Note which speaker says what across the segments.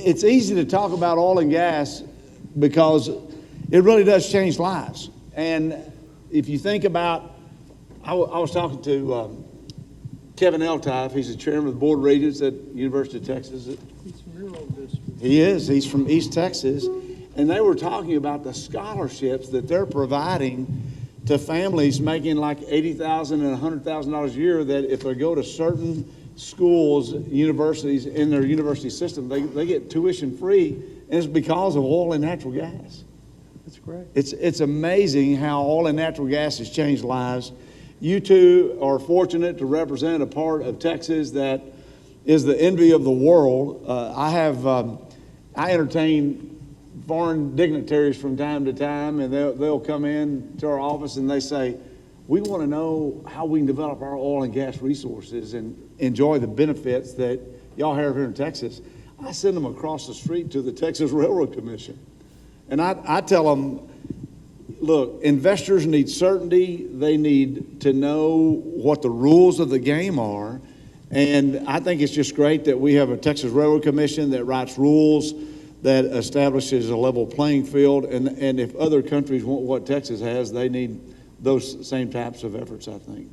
Speaker 1: it's easy to talk about oil and gas because it really does change lives. And if you think about, I was talking to Kevin Eltife. He's the chairman of the Board of Regents at University of Texas.
Speaker 2: He's from your old district.
Speaker 1: He is. He's from East Texas. And they were talking about the scholarships that they're providing to families making like $80,000 and $100,000 a year, that if they go to certain schools, universities, in their university system, they get tuition free, and it's because of oil and natural gas.
Speaker 2: That's great.
Speaker 1: It's amazing how oil and natural gas has changed lives. You two are fortunate to represent a part of Texas that is the envy of the world. I entertain foreign dignitaries from time to time, and they'll come in to our office and they say, we want to know how we can develop our oil and gas resources and enjoy the benefits that y'all have here in Texas. I send them across the street to the Texas Railroad Commission. And I tell them, look, investors need certainty. They need to know what the rules of the game are. And I think it's just great that we have a Texas Railroad Commission that writes rules, that establishes a level playing field. And if other countries want what Texas has, they need those same types of efforts, I think.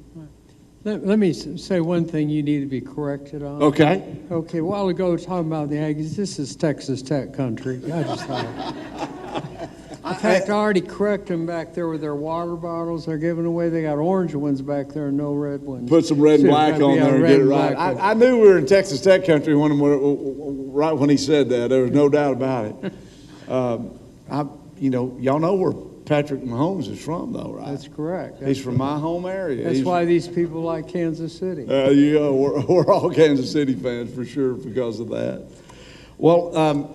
Speaker 2: Let me say one thing you need to be corrected on.
Speaker 1: Okay.
Speaker 2: Okay, a while ago, talking about the Aggies, this is Texas Tech country. I just thought. In fact, I already corrected them back there with their water bottles they're giving away. They got orange ones back there and no red ones.
Speaker 1: Put some red and black on there and get it right. I knew we were in Texas Tech country right when he said that. There was no doubt about it. Y'all know where Patrick Mahomes is from, though, right?
Speaker 2: That's correct.
Speaker 1: He's from my home area.
Speaker 2: That's why these people like Kansas City.
Speaker 1: Yeah, we're all Kansas City fans for sure because of that. Well,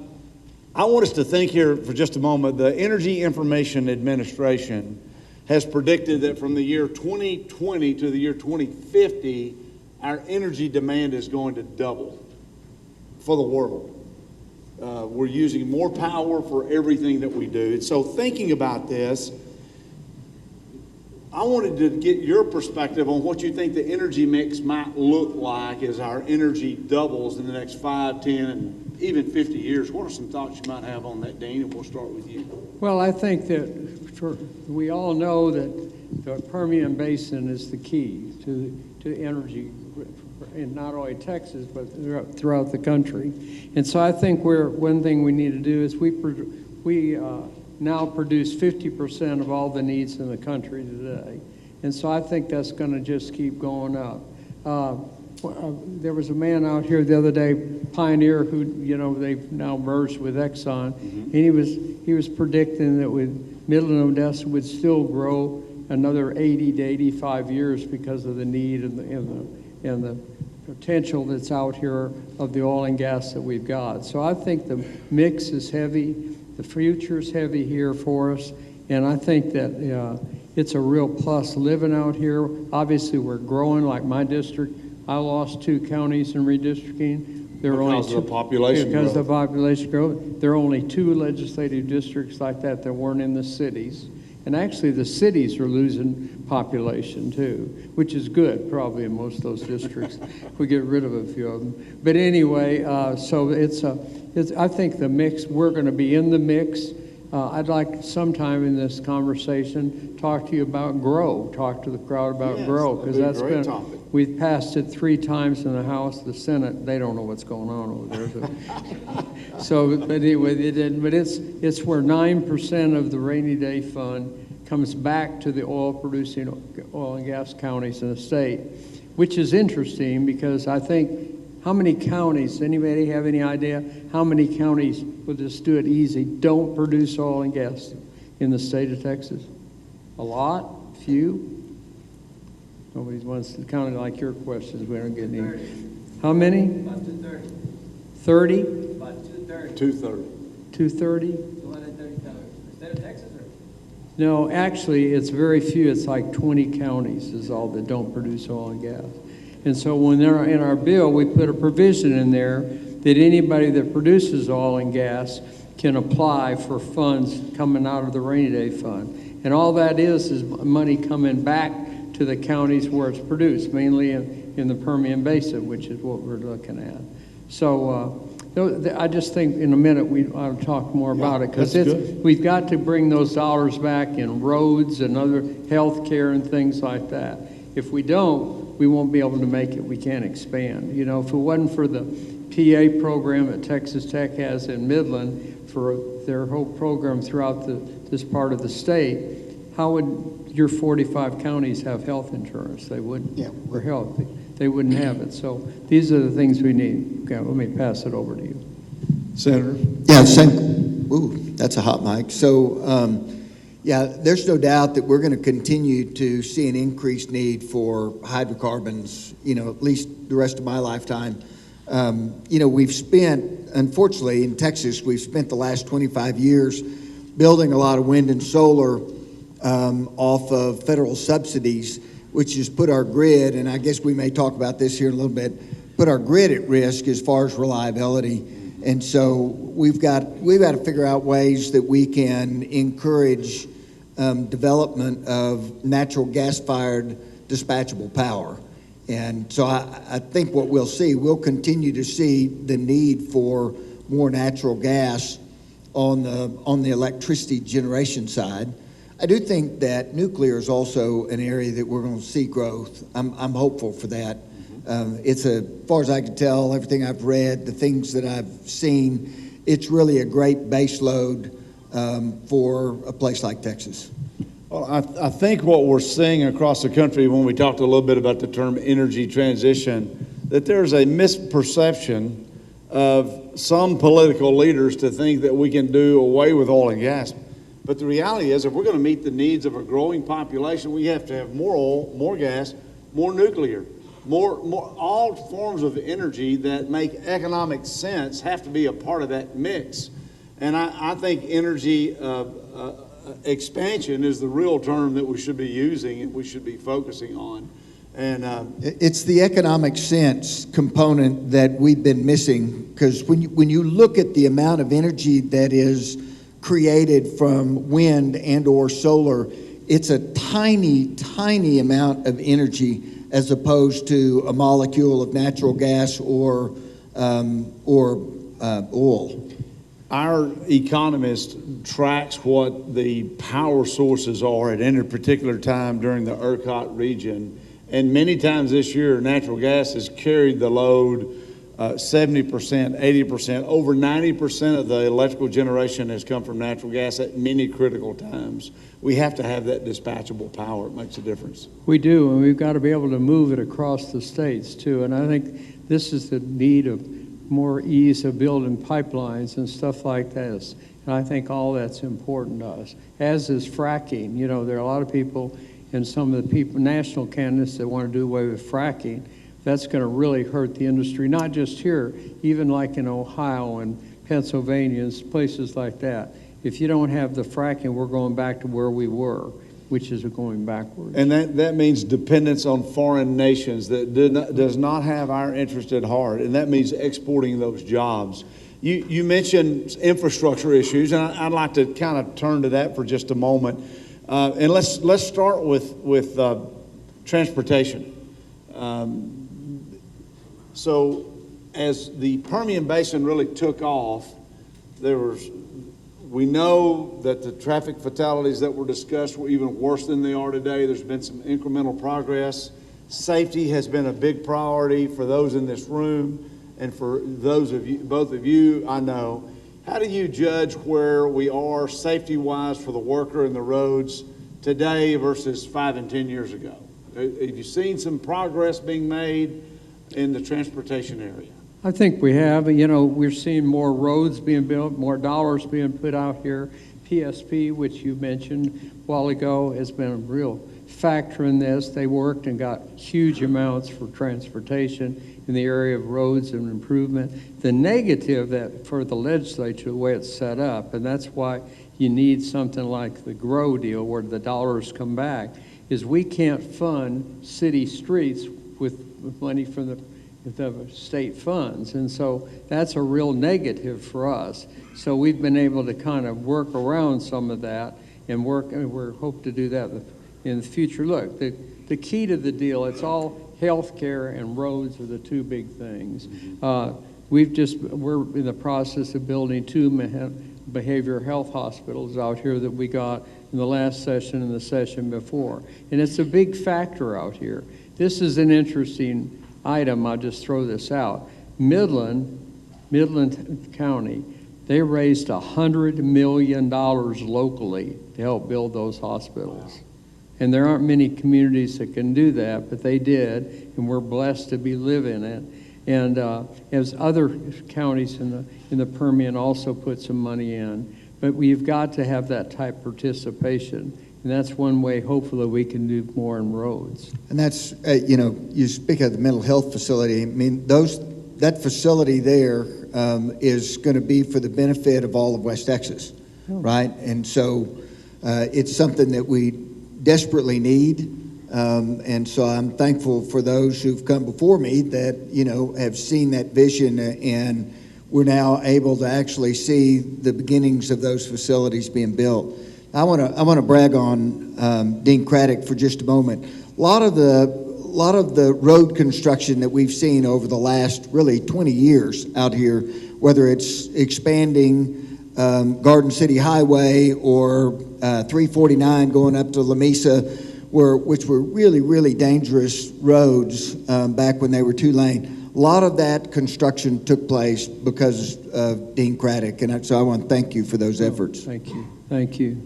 Speaker 1: I want us to think here for just a moment. The Energy Information Administration has predicted that from the year 2020 to the year 2050, our energy demand is going to double for the world. We're using more power for everything that we do. And so thinking about this, I wanted to get your perspective on what you think the energy mix might look like as our energy doubles in the next 5, 10, and even 50 years. What are some thoughts you might have on that, Dean? And we'll start with you.
Speaker 2: Well, I think that we all know that the Permian Basin is the key to energy in not only Texas, but throughout the country. And so I think one thing we need to do is we now produce 50% of all the needs in the country today. And so I think that's going to just keep going up. There was a man out here the other day, Pioneer, who, they've now merged with Exxon, and he was predicting that with Midland, Odessa would still grow another 80 to 85 years because of the need and the potential that's out here of the oil and gas that we've got. So I think the mix is heavy, the future's heavy here for us, and I think that it's a real plus living out here. Obviously, we're growing, like my district. I lost 2 counties in redistricting.
Speaker 1: Because of the population growth.
Speaker 2: Because of the population growth. There are only 2 legislative districts like that weren't in the cities. And actually, the cities are losing population, too, which is good, probably, in most of those districts. We get rid of a few of them. But anyway, so I think the mix, we're going to be in the mix. I'd like sometime in this conversation talk to you about GROW. Talk to the crowd about GROW, because that's been topic. We've passed it 3 times in the House, the Senate. They don't know what's going on over there. So, but anyway, they didn't. But it's where 9% of the rainy day fund comes back to the oil-producing oil and gas counties in the state, which is interesting because I think. How many counties, anybody have any idea how many counties, we'll just do it easy, don't produce oil and gas in the state of Texas? A lot? Few? Nobody wants to count it like your questions. We don't get any.
Speaker 3: 30.
Speaker 2: How many?
Speaker 3: About 230.
Speaker 2: 30?
Speaker 3: About 230.
Speaker 1: 230.
Speaker 2: 230?
Speaker 3: 230 counties. State of Texas or?
Speaker 2: No, actually, it's very few. It's like 20 counties is all that don't produce oil and gas. And so when they're in our bill, we put a provision in there that anybody that produces oil and gas can apply for funds coming out of the rainy day fund. And all that is money coming back to the counties where it's produced, mainly in the Permian Basin, which is what we're looking at. So I just think in a minute I'll talk more about it, because
Speaker 1: that's good.
Speaker 2: we've got to bring those dollars back in roads and other health care and things like that. If we don't, we won't be able to make it. We can't expand. You know, if it wasn't for the PA program that Texas Tech has in Midland, for their whole program throughout this part of the state, how would your 45 counties have health insurance? They wouldn't.
Speaker 4: Yeah.
Speaker 2: For health, they wouldn't have it. So these are the things we need. Okay, let me pass it over to you.
Speaker 1: Senator?
Speaker 4: Yeah, ooh, that's a hot mic. So, yeah, there's no doubt that we're going to continue to see an increased need for hydrocarbons, you know, at least the rest of my lifetime. You know, we've spent, unfortunately, in Texas, we've spent the last 25 years building a lot of wind and solar off of federal subsidies, which has put our grid, and I guess we may talk about this here in a little bit, put our grid at risk as far as reliability. And so we've got to figure out ways that we can encourage development of natural gas-fired dispatchable power. And so I think what we'll continue to see the need for more natural gas on the electricity generation side. I do think that nuclear is also an area that we're going to see growth. I'm hopeful for that. It's as far as I can tell, everything I've read, the things that I've seen, it's really a great base load for a place like Texas.
Speaker 1: Well, I think what we're seeing across the country, when we talked a little bit about the term energy transition, that there's a misperception of some political leaders to think that we can do away with oil and gas. But the reality is, if we're going to meet the needs of a growing population, we have to have more oil, more gas, more nuclear, more all forms of energy that make economic sense have to be a part of that mix. And I think energy expansion is the real term that we should be using and we should be focusing on. And
Speaker 4: it's the economic sense component that we've been missing, because when you look at the amount of energy that is created from wind and or solar, it's a tiny amount of energy as opposed to a molecule of natural gas or oil.
Speaker 1: Our economist tracks what the power sources are at any particular time during the ERCOT region. And many times this year, natural gas has carried the load 70%, 80%, over 90% of the electrical generation has come from natural gas at many critical times. We have to have that dispatchable power. It makes a difference.
Speaker 2: We do, and we've got to be able to move it across the states too. And I think this is the need of more ease of building pipelines and stuff like this. And I think all that's important to us, as is fracking. You know, there are a lot of people and some of the people, national candidates, that want to do away with fracking. That's going to really hurt the industry, not just here, even like in Ohio and Pennsylvania and places like that. If you don't have the fracking, we're going back to where we were, which is going backwards.
Speaker 1: And that means dependence on foreign nations that does not have our interest at heart, and that means exporting those jobs. You mentioned infrastructure issues, and I'd like to kind of turn to that for just a moment. And let's start with transportation. So as the Permian Basin really took off, we know that the traffic fatalities that were discussed were even worse than they are today. There's been some incremental progress. Safety has been a big priority for those in this room and for those of you, both of you, I know. How do you judge where we are safety-wise for the worker and the roads today versus 5 and 10 years ago? Have you seen some progress being made in the transportation area?
Speaker 2: I think we have. You know, we're seeing more roads being built, more dollars being put out here. PSP, which you mentioned a while ago, has been a real factor in this. They worked and got huge amounts for transportation in the area of roads and improvement. The negative that for the legislature, the way it's set up, and that's why you need something like the GROW deal where the dollars come back, is we can't fund city streets with money from the state funds. And so that's a real negative for us. So we've been able to kind of work around some of that and we hope to do that in the future. Look, the key to the deal, it's all health care and roads are the two big things. we're in the process of building 2 behavioral health hospitals out here that we got in the last session and the session before. And it's a big factor out here. This is an interesting item. I'll just throw this out. Midland County, they raised $100 million locally to help build those hospitals. And there aren't many communities that can do that, but they did, and we're blessed to be living it. And as other counties in the Permian also put some money in, but we've got to have that type of participation. And that's one way, hopefully, we can do more in roads.
Speaker 4: And that's, you speak of the mental health facility. I mean, that facility there is going to be for the benefit of all of West Texas, right? And so it's something that we desperately need. And so I'm thankful for those who've come before me that, have seen that vision, and we're now able to actually see the beginnings of those facilities being built. I want to brag on Dean Craddick for just a moment. A lot of the road construction that we've seen over the last really 20 years out here, whether it's expanding Garden City Highway or 349 going up to La Mesa, which were really, really dangerous roads back when they were 2-lane. A lot of that construction took place because of Dean Craddick, and so I want to thank you for those efforts.
Speaker 2: Thank you. Thank you.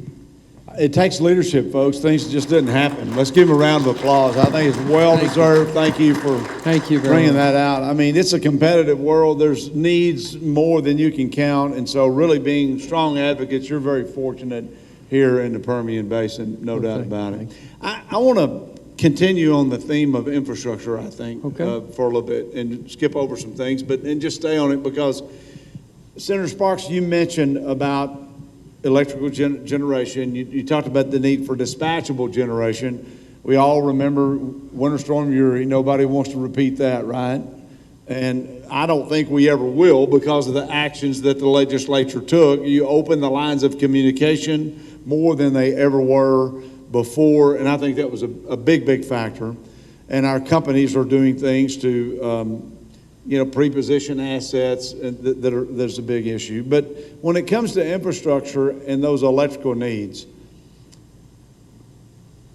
Speaker 1: It takes leadership, folks. Things just didn't happen. Let's give him a round of applause. I think it's well-deserved. Thank you for bringing that out. I mean, it's a competitive world. There's needs more than you can count, and so really being strong advocates, you're very fortunate here in the Permian Basin, no doubt about it. I want to continue on the theme of infrastructure, I think, for a little bit, and skip over some things, and just stay on it because, Senator Sparks, you mentioned about electrical generation. You talked about the need for dispatchable generation. We all remember Winter Storm Uri. Nobody wants to repeat that, right? And I don't think we ever will because of the actions that the legislature took. You open the lines of communication more than they ever were before, and I think that was a big, big factor. And our companies are doing things to pre-position assets, and there's a big issue. But when it comes to infrastructure and those electrical needs,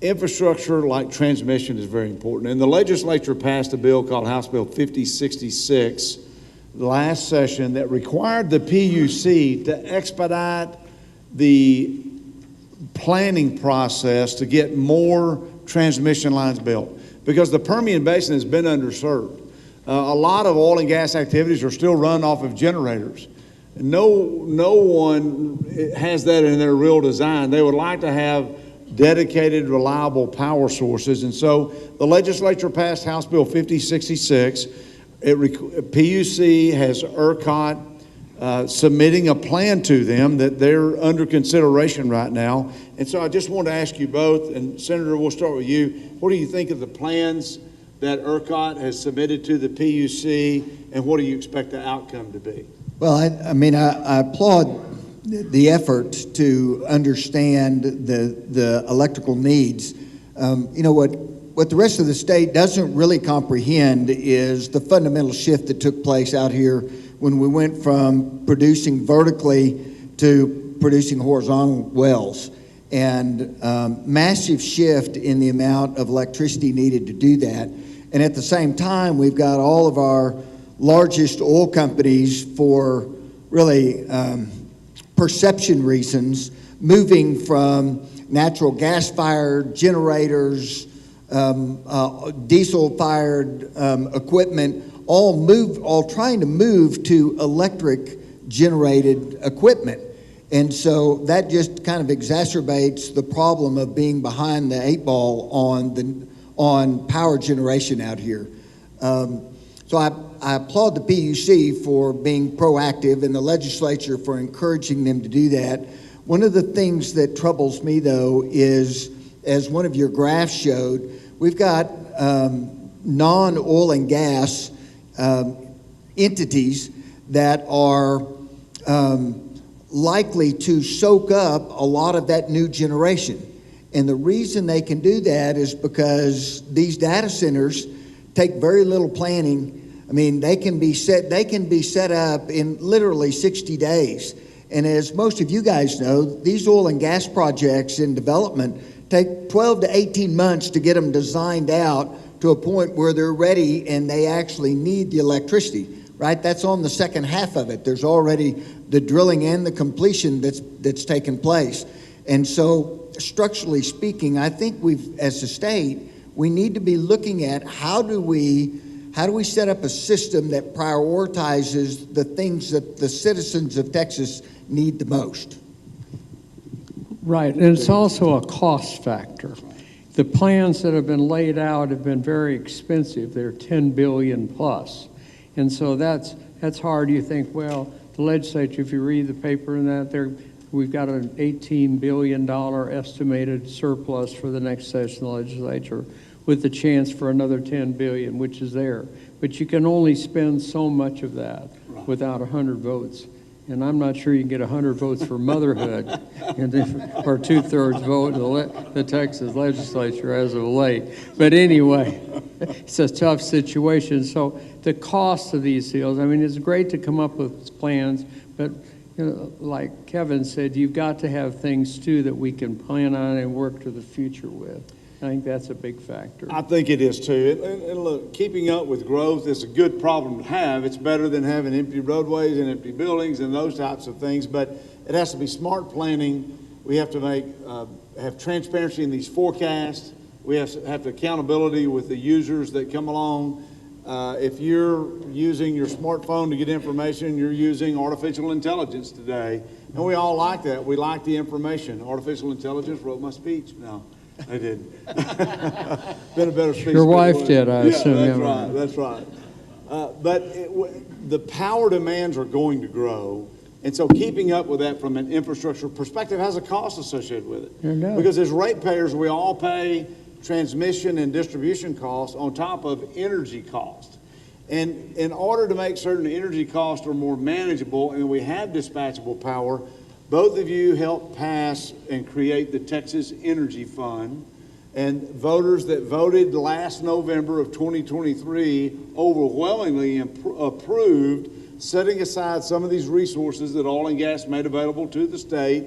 Speaker 1: infrastructure like transmission is very important. And the legislature passed a bill called House Bill 5066 last session that required the PUC to expedite the planning process to get more transmission lines built because the Permian Basin has been underserved. A lot of oil and gas activities are still run off of generators. No one has that in their real design. They would like to have dedicated, reliable power sources. And so the legislature passed House Bill 5066. PUC has ERCOT submitting a plan to them that they're under consideration right now. And so I just want to ask you both, and Senator, we'll start with you. What do you think of the plans that ERCOT has submitted to the PUC, and what do you expect the outcome to be?
Speaker 4: Well, I applaud the effort to understand the electrical needs. What the rest of the state doesn't really comprehend is the fundamental shift that took place out here when we went from producing vertically to producing horizontal wells. And massive shift in the amount of electricity needed to do that. And at the same time, we've got all of our largest oil companies for really perception reasons moving from natural gas-fired generators, diesel-fired equipment, all trying to move to electric-generated equipment. And so that just kind of exacerbates the problem of being behind the 8 ball on power generation out here. So I applaud the PUC for being proactive and the legislature for encouraging them to do that. One of the things that troubles me, though, is, as one of your graphs showed, we've got non-oil and gas entities that are likely to soak up a lot of that new generation. And the reason they can do that is because these data centers take very little planning. I mean, they can be set up in literally 60 days. And as most of you guys know, these oil and gas projects in development take 12 to 18 months to get them designed out to a point where they're ready and they actually need the electricity, right? That's on the second half of it. There's already the drilling and the completion that's taken place. And so structurally speaking, I think as a state, we need to be looking at how do we set up a system that prioritizes the things that the citizens of Texas need the most.
Speaker 2: Right, and it's also a cost factor. The plans that have been laid out have been very expensive. They're 10 billion plus. And so that's hard. You think, well, the legislature, if you read the paper and that, we've got an $18 billion estimated surplus for the next session of the legislature with the chance for another 10 billion, which is there. But you can only spend so much of that without 100 votes. And I'm not sure you can get 100 votes for motherhood or 2/3 vote in the Texas legislature as of late. But anyway, it's a tough situation. So the cost of these deals, I mean, it's great to come up with plans, but like Kevin said, you've got to have things too that we can plan on and work to the future with. I think that's a big factor.
Speaker 1: I think it is too. And look, keeping up with growth is a good problem to have. It's better than having empty roadways and empty buildings and those types of things, but it has to be smart planning. We have to have transparency in these forecasts. We have to have accountability with the users that come along. If you're using your smartphone to get information, you're using artificial intelligence today. And we all like that. We like the information. Artificial intelligence wrote my speech. No. I did. Been a better speech.
Speaker 2: Your wife did, I assume.
Speaker 1: That's right. But the power demands are going to grow. And so keeping up with that from an infrastructure perspective has a cost associated with it. Because as ratepayers, we all pay transmission and distribution costs on top of energy costs. And in order to make certain energy costs are more manageable and we have dispatchable power, both of you helped pass and create the Texas Energy Fund, and voters that voted last November of 2023 overwhelmingly approved setting aside some of these resources that oil and gas made available to the state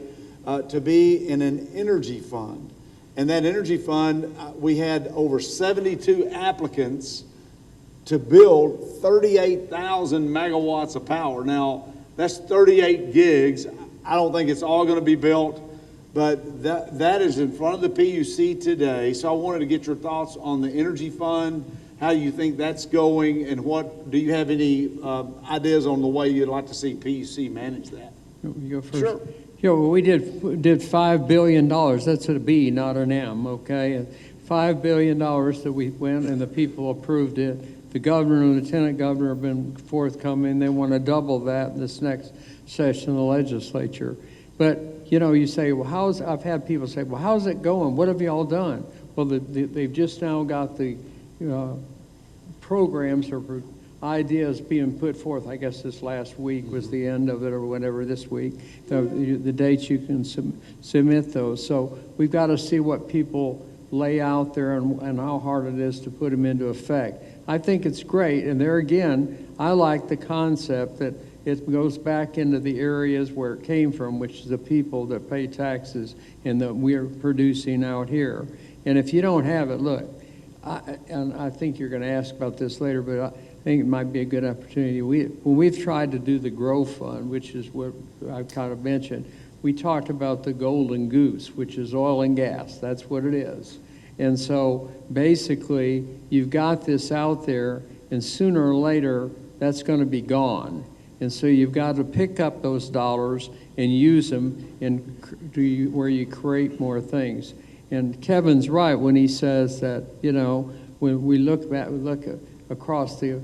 Speaker 1: to be in an energy fund. And that energy fund, we had over 72 applicants to build 38,000 megawatts of power. Now, that's 38 gigs. I don't think it's all going to be built, but that is in front of the PUC today. So I wanted to get your thoughts on the energy fund, how you think that's going, and do you have any ideas on the way you'd like to see PUC manage that?
Speaker 2: You go first.
Speaker 1: Sure.
Speaker 2: Yeah, well, we did $5 billion. That's a B, not an M, okay? $5 billion that we went and the people approved it. The governor and lieutenant governor have been forthcoming. They want to double that in this next session of the legislature. But, you say, well, I've had people say, well, how's it going? What have y'all done? Well, they've just now got the programs or ideas being put forth. I guess this last week was the end of it or whatever this week, the dates you can submit those. So we've got to see what people lay out there and how hard it is to put them into effect. I think it's great. And there again, I like the concept that it goes back into the areas where it came from, which is the people that pay taxes and that we're producing out here. And if you don't have it, look, and I think you're going to ask about this later, but I think it might be a good opportunity. When we've tried to do the Grow Fund, which is what I've kind of mentioned, we talked about the golden goose, which is oil and gas. That's what it is. And so basically, you've got this out there, and sooner or later, that's going to be gone. And so you've got to pick up those dollars and use them where you create more things. And Kevin's right when he says that, when we look across the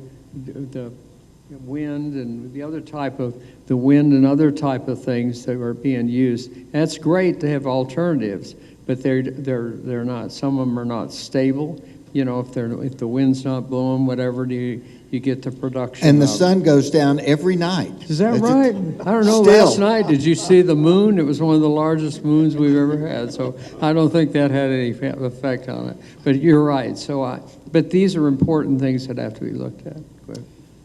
Speaker 2: wind and the other type of the wind and other type of things that are being used, that's great to have alternatives, but they're not. Some of them are not stable. If the wind's not blowing, whatever, you get the production.
Speaker 4: And the sun goes down every night.
Speaker 2: Is that right? I don't know.
Speaker 4: Still.
Speaker 2: Last night, did you see the moon? It was one of the largest moons we've ever had. So I don't think that had any effect on it. But you're right. But these are important things that have to be looked at. Go ahead.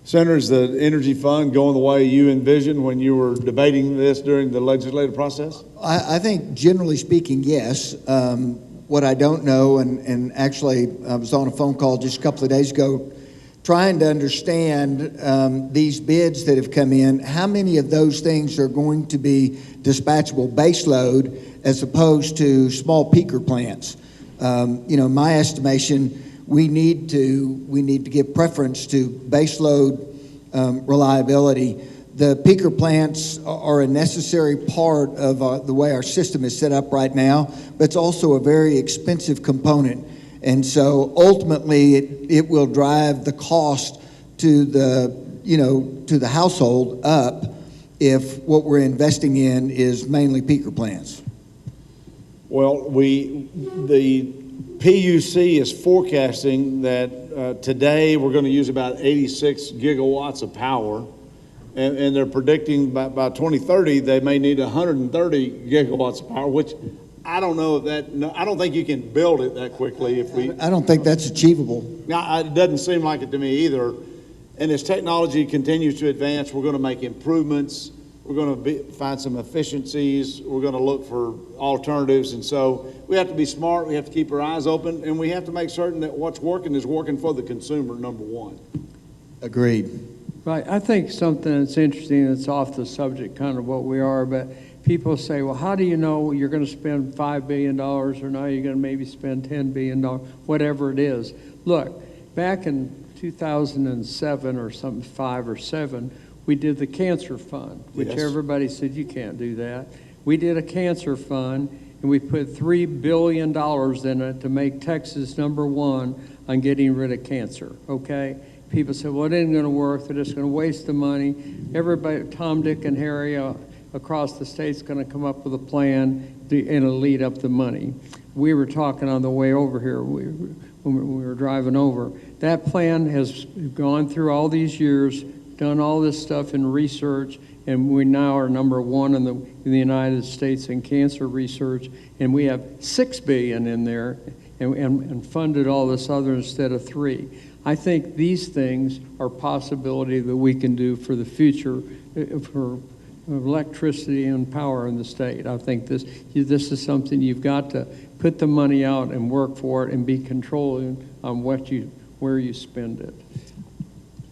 Speaker 1: Senator, is the energy fund going the way you envisioned when you were debating this during the legislative process?
Speaker 4: I think generally speaking, yes. What I don't know, and actually I was on a phone call just a couple of days ago trying to understand these bids that have come in, how many of those things are going to be dispatchable baseload as opposed to small peaker plants. My estimation, we need to give preference to baseload reliability. The peaker plants are a necessary part of the way our system is set up right now, but it's also a very expensive component. And so ultimately it will drive the cost to the household up if what we're investing in is mainly peaker plants.
Speaker 1: Well, the PUC is forecasting that today we're going to use about 86 gigawatts of power, and they're predicting by 2030 they may need 130 gigawatts of power, which I don't know if I don't think you can build it that quickly.
Speaker 4: I don't think that's achievable.
Speaker 1: Now, it doesn't seem like it to me either. And as technology continues to advance, we're going to make improvements. We're going to find some efficiencies. We're going to look for alternatives. And so we have to be smart. We have to keep our eyes open. And we have to make certain that what's working is working for the consumer, number one.
Speaker 4: Agreed.
Speaker 2: Right. I think something that's interesting, that's off the subject kind of what we are, but people say, well, how do you know you're going to spend $5 billion or now you're going to maybe spend $10 billion, whatever it is? Look, back in 2007 or something, 5 or 7, we did the cancer fund, which
Speaker 1: Yes.
Speaker 2: everybody said you can't do that. We did a cancer fund, and we put $3 billion in it to make Texas #1 on getting rid of cancer, okay? People said, well, it ain't going to work. They're just going to waste the money. Everybody, Tom, Dick, and Harry across the state's going to come up with a plan and it'll lead up the money. We were talking on the way over here when we were driving over. That plan has gone through all these years, done all this stuff in research, and we now are #1 in the United States in cancer research, and we have $6 billion in there and funded all this other instead of $3 billion. I think these things are possibility that we can do for the future for electricity and power in the state. I think this is something you've got to put the money out and work for it and be controlling on where you spend it.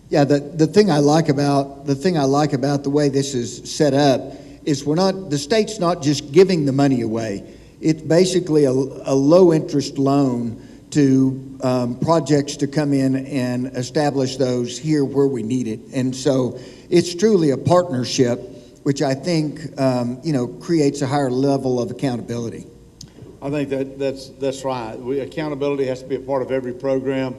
Speaker 4: Yeah, the thing I like about the way this is set up is the state's not just giving the money away. It's basically a low interest loan to projects to come in and establish those here where we need it. And so it's truly a partnership, which I think creates a higher level of accountability.
Speaker 1: I think that's right. Accountability has to be a part of every program.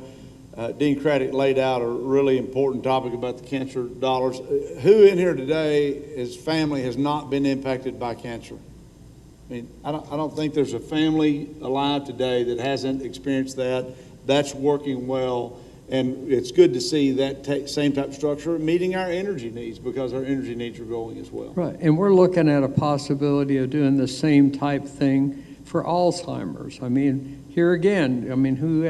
Speaker 1: Dean Craddick laid out a really important topic about the cancer dollars. Who in here today, his family has not been impacted by cancer? I mean, I don't think there's a family alive today that hasn't experienced that. That's working well, and it's good to see that same type of structure meeting our energy needs, because our energy needs are growing as well.
Speaker 2: Right, and we're looking at a possibility of doing the same type thing for Alzheimer's. I mean, here again, who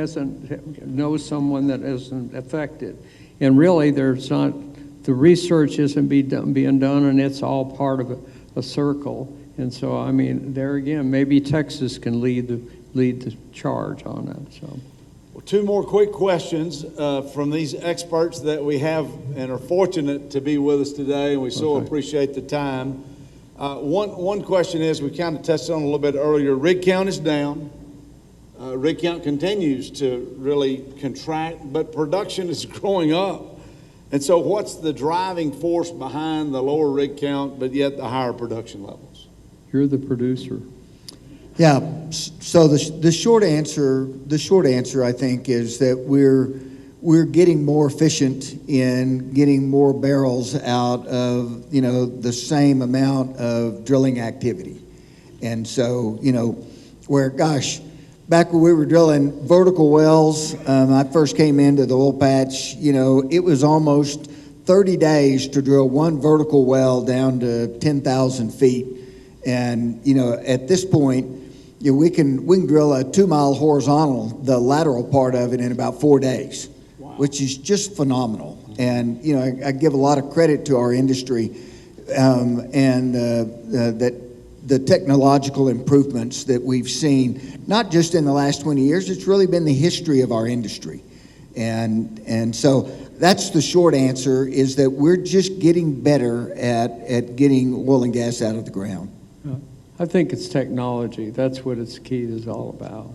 Speaker 2: knows someone that isn't affected? And really, the research isn't being done, and it's all part of a circle. And so, there again, maybe Texas can lead the charge on that. So,
Speaker 1: well, 2 more quick questions from these experts that we have and are fortunate to be with us today, and we so appreciate the time. One question is, we kind of touched on a little bit earlier, rig count is down. Rig count continues to really contract, but production is growing up. And so what's the driving force behind the lower rig count, but yet the higher production levels?
Speaker 2: You're the producer.
Speaker 4: Yeah. So the short answer, I think, is that we're getting more efficient in getting more barrels out of the same amount of drilling activity. And so back when we were drilling vertical wells, I first came into the oil patch. It was almost 30 days to drill one vertical well down to 10,000 feet. And, at this point, we can drill a 2-mile horizontal, the lateral part of it, in about 4 days, wow, which is just phenomenal. And, you know, I give a lot of credit to our industry that the technological improvements that we've seen, not just in the last 20 years, it's really been the history of our industry. And so that's the short answer, is that we're just getting better at getting oil and gas out of the ground.
Speaker 2: I think it's technology. That's what its key is all about.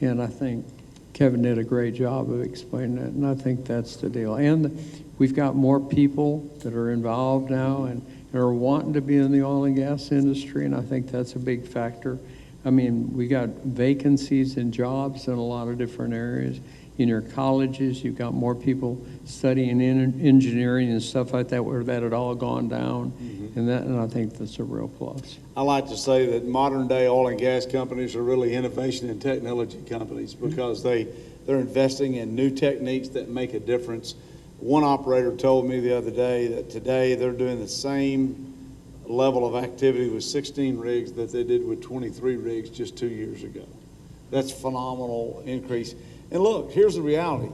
Speaker 2: And I think Kevin did a great job of explaining that, and I think that's the deal. And we've got more people that are involved now and are wanting to be in the oil and gas industry, and I think that's a big factor. I mean, we got vacancies in jobs in a lot of different areas. In your colleges, you've got more people studying engineering and stuff like that, where that had all gone down, and I think that's a real plus.
Speaker 1: I like to say that modern day oil and gas companies are really innovation and technology companies, because they're investing in new techniques that make a difference. One operator told me the other day that today they're doing the same level of activity with 16 rigs that they did with 23 rigs just 2 years ago. That's phenomenal increase. And look, here's the reality.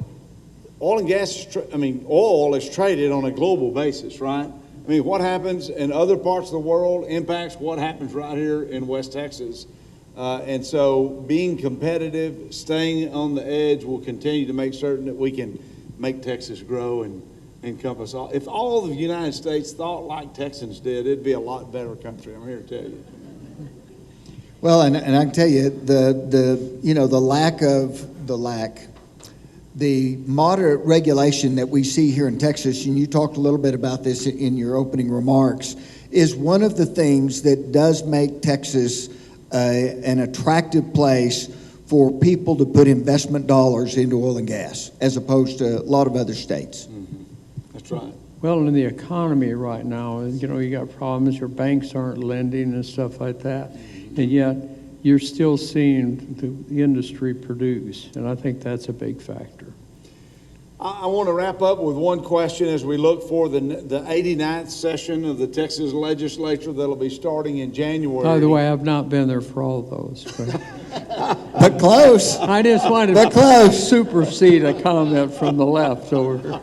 Speaker 1: Oil and gas, oil is traded on a global basis, right? I mean, what happens in other parts of the world impacts what happens right here in West Texas. And so being competitive, staying on the edge will continue to make certain that we can make Texas grow and encompass all. If all of the United States thought like Texans did, it'd be a lot better country, I'm here to tell you.
Speaker 4: Well, and I can tell you, the moderate regulation that we see here in Texas, and you talked a little bit about this in your opening remarks, is one of the things that does make Texas an attractive place for people to put investment dollars into oil and gas, as opposed to a lot of other states.
Speaker 1: Mm-hmm. That's right.
Speaker 2: Well, in the economy right now, you know, you got problems, your banks aren't lending and stuff like that, and yet you're still seeing the industry produce, and I think that's a big factor.
Speaker 1: I want to wrap up with one question as we look for the 89th session of the Texas Legislature that'll be starting in January.
Speaker 2: By the way, I've not been there for all of those.
Speaker 4: But close.
Speaker 2: I just wanted to supersede a comment from the left over here.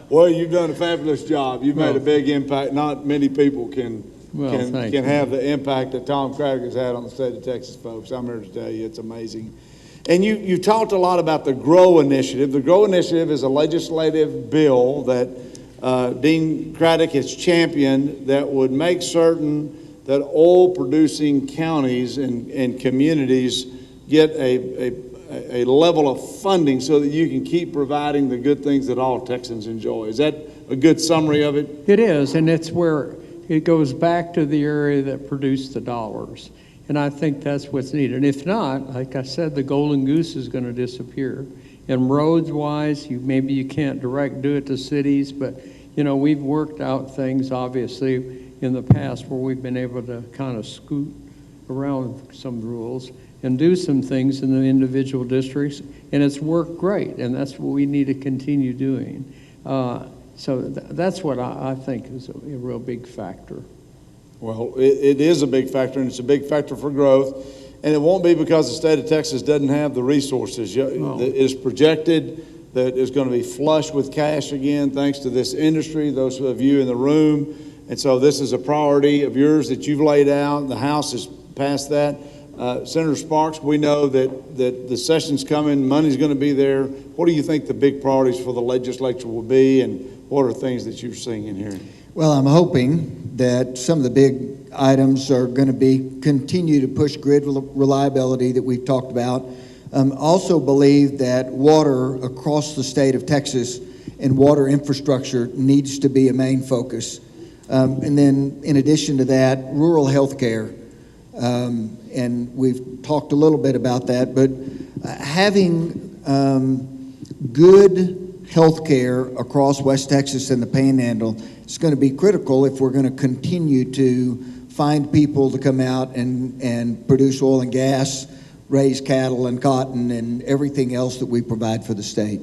Speaker 1: Well, you've done a fabulous job. You've made a big impact. Not many people can have the impact that Tom Craddick has had on the state of Texas, folks. I'm here to tell you, it's amazing. And you talked a lot about the GROW Initiative. The GROW Initiative is a legislative bill that Dean Craddick has championed that would make certain that oil-producing counties and communities get a level of funding so that you can keep providing the good things that all Texans enjoy. Is that a good summary of it?
Speaker 2: It is, and it's where it goes back to the area that produced the dollars. And I think that's what's needed. If not, like I said, the golden goose is going to disappear. And roads-wise, maybe you can't direct do it to cities, but you know, we've worked out things obviously in the past where we've been able to kind of scoot around some rules and do some things in the individual districts, and it's worked great, and that's what we need to continue doing. So that's what I think is a real big factor.
Speaker 1: Well, it is a big factor, and it's a big factor for growth. And it won't be because the state of Texas doesn't have the resources.
Speaker 2: No.
Speaker 1: It is projected that it's going to be flush with cash again, thanks to this industry, those of you in the room. And so this is a priority of yours that you've laid out. The House has passed that. Senator Sparks, we know that the session's coming, money's going to be there. What do you think the big priorities for the legislature will be, and what are things that you're seeing and hearing?
Speaker 4: Well, I'm hoping that some of the big items are going to be continue to push grid reliability that we've talked about. Also believe that water across the state of Texas and water infrastructure needs to be a main focus. And then in addition to that, rural health care. And we've talked a little bit about that, but having good health care across West Texas and the Panhandle is going to be critical if we're going to continue to find people to come out and produce oil and gas, raise cattle and cotton and everything else that we provide for the state.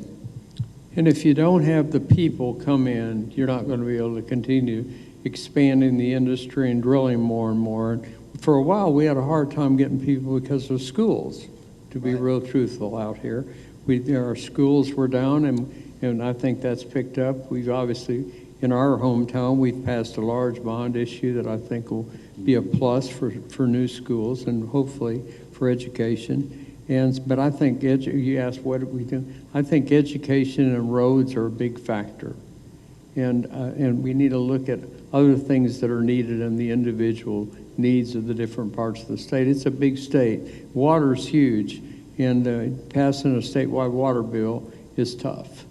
Speaker 2: And if you don't have the people come in, you're not going to be able to continue expanding the industry and drilling more and more. For a while, we had a hard time getting people because of schools, to be real truthful out here. Our schools were down, And I think that's picked up. We've obviously, in our hometown, we've passed a large bond issue that I think will be a plus for new schools and hopefully for education. But I think, you asked what do we do? I think education and roads are a big factor. And we need to look at other things that are needed in the individual needs of the different parts of the state. It's a big state. Water's huge, and passing a statewide water bill is tough.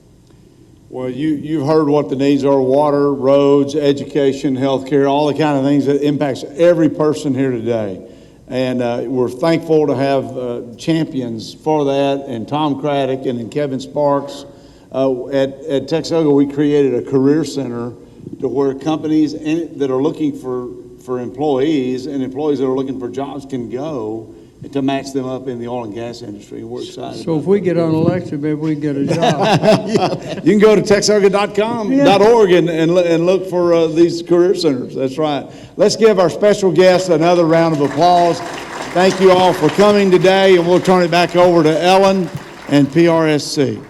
Speaker 1: Well, you've heard what the needs are: water, roads, education, healthcare, all the kind of things that impacts every person here today. And we're thankful to have champions for that, and Tom Craddick and Kevin Sparks. At Texaco, we created a career center to where companies that are looking for employees and employees that are looking for jobs can go to match them up in the oil and gas industry. We're excited.
Speaker 2: So if we get unelected, maybe we can get a job.
Speaker 1: You can go to texaco.org and look for these career centers. That's right. Let's give our special guests another round of applause. Thank you all for coming today, and we'll turn it back over to Ellen and PRSC.